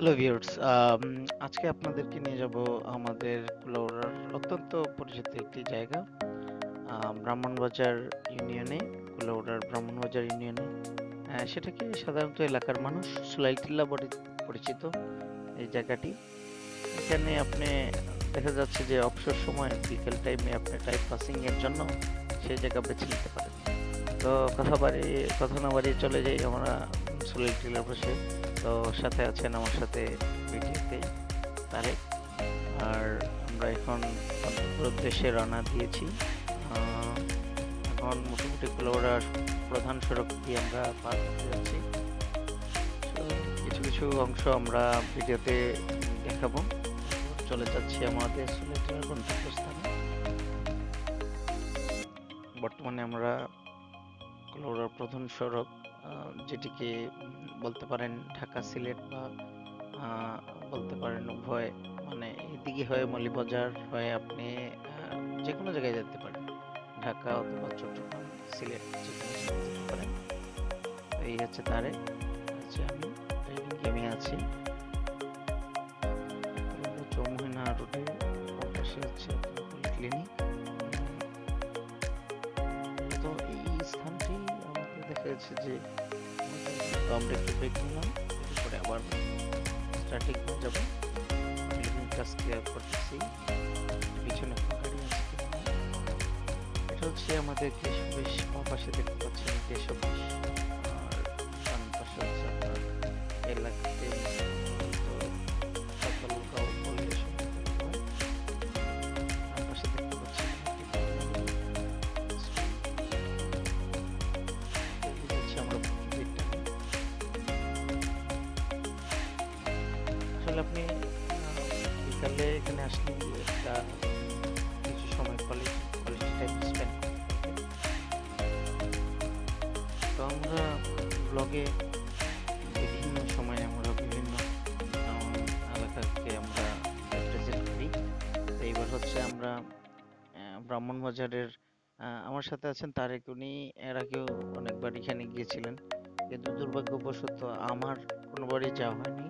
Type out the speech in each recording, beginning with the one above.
Hello viewers, আজকে আপনাদেরকে নিয়ে যাব আমাদের কুলাউড়ার অত্যন্ত পরিচিত একটি জায়গা, ব্রাহ্মণবাজার ইউনিয়নে। কুলাউড়ার ব্রাহ্মণবাজার ইউনিয়নে সেটাকে সাধারণত এলাকার মানুষ সুলাইটিল্লা বলে পরিচিত এই জায়গাটি। এখানে আপনি দেখা যাচ্ছে যে অবসর সময় বিকেল টাইমে আপনি টাইম পাসিং এর জন্য সেই জায়গা বেছে নিতে পারেন। তো কথা না বাড়িয়ে চলে যাই আমরা সুলাইটিল্লার পাশে। তো সাথে আছেন আমার সাথে ভিডিওতে তারেক। আর আমরা এখন গন্তব্যের উদ্দেশ্যে রওনা দিয়েছি। আহ, এখন মোটামুটি কুলাউড়ার প্রধান সড়ক দিয়ে আমরা পার হতে যাচ্ছি। তো কিছু কিছু অংশ আমরা ভিডিওতে দেখাবো। চলে যাচ্ছি আমাদের সিলেটের গন্তব্যস্থানে। বর্তমানে আমরা কুলাউড়ার প্রধান সড়ক, যেটিকে বলতে পারেন ঢাকা সিলেট বা আহ, বলতে পারেন উভয়, মানে এদিকে হয়ে মৌলভীবাজার হয়ে আপনি যে কোনো জায়গায় যেতে পারেন, ঢাকা অথবা চট্টগ্রাম, সিলেট যে কোনো জায়গায় যেতে পারেন। তো এই হচ্ছে তারেক, হচ্ছে আমি ড্রাইভিং গেমে আছি। আমরা চৌমুহনা রোডে পাশে হচ্ছে ক্লিনিক। তো এই স্থানটি আমাদের দেখা যাচ্ছে যে তো আমরা একটু ব্রেক নিলাম, এরপরে আবার স্টার্টিং হয়ে যাবো। লিভিং কাজ ক্লিয়ার করতেছি, পিছনে কোনো গাড়ি আছে কিনা। এটা হচ্ছে আমাদের গ্যাস অফিস, বাম পাশে দেখতে পাচ্ছেন গ্যাস অফিস। আর ডান পাশে হচ্ছে আপনার এলাকাতে তো সাতালগাঁও বলে সম্ভবত হয়। ডান পাশে দেখতে পাচ্ছেন একটি গভর্নমেন্ট স্কুল। এদিকে হচ্ছে আমরা দিকটা নিই। আসলে আপনি বিকালে এখানে আসলে একটা কিছু সময় কোয়ালিটি টাইম স্পেন্ড করতে পারবেন। তো আমরা ব্লগে বিভিন্ন সময়ে আমরা বিভিন্ন এলাকাকে আমরা রিপ্রেজেন্ট করি। তো এইবার হচ্ছে আমরা ব্রাহ্মণবাজারের, আমার সাথে আছেন তারেক। উনি এর আগেও অনেকবার এখানে গিয়েছিলেন, কিন্তু দুর্ভাগ্যবশত আমার কোনোবারই যাওয়া হয়নি।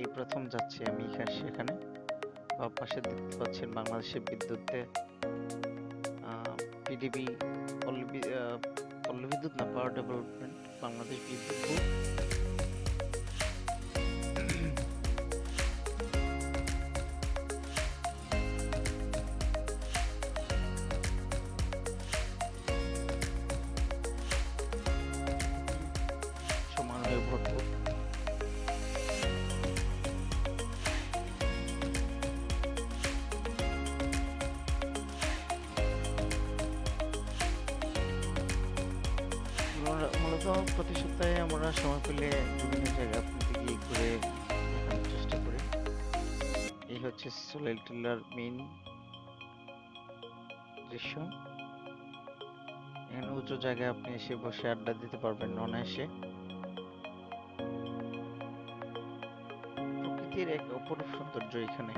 এই প্রথম যাচ্ছি আমি সেখানে। বা পাশে দেখতে পাচ্ছেন বাংলাদেশের বিদ্যুতে পিডিবি, পল্লী পল্লী বিদ্যুৎ না, পাওয়ার ডেভেলপমেন্ট বাংলাদেশ বিদ্যুৎ বোর্ড। সমারোহে ভরপুর। মূলত প্রতি সপ্তাহে আমরা সময় পেলে বিভিন্ন জায়গা আপনাদের গিয়ে ঘুরে দেখানোর চেষ্টা করি। এই হচ্ছে সোলাইল টিল্লার মেইন দৃশ্য। এখানে উঁচু জায়গায় আপনি এসে বসে আড্ডা দিতে পারবেন অনায়াসে। প্রকৃতির এক অপরূপ সৌন্দর্য এখানে।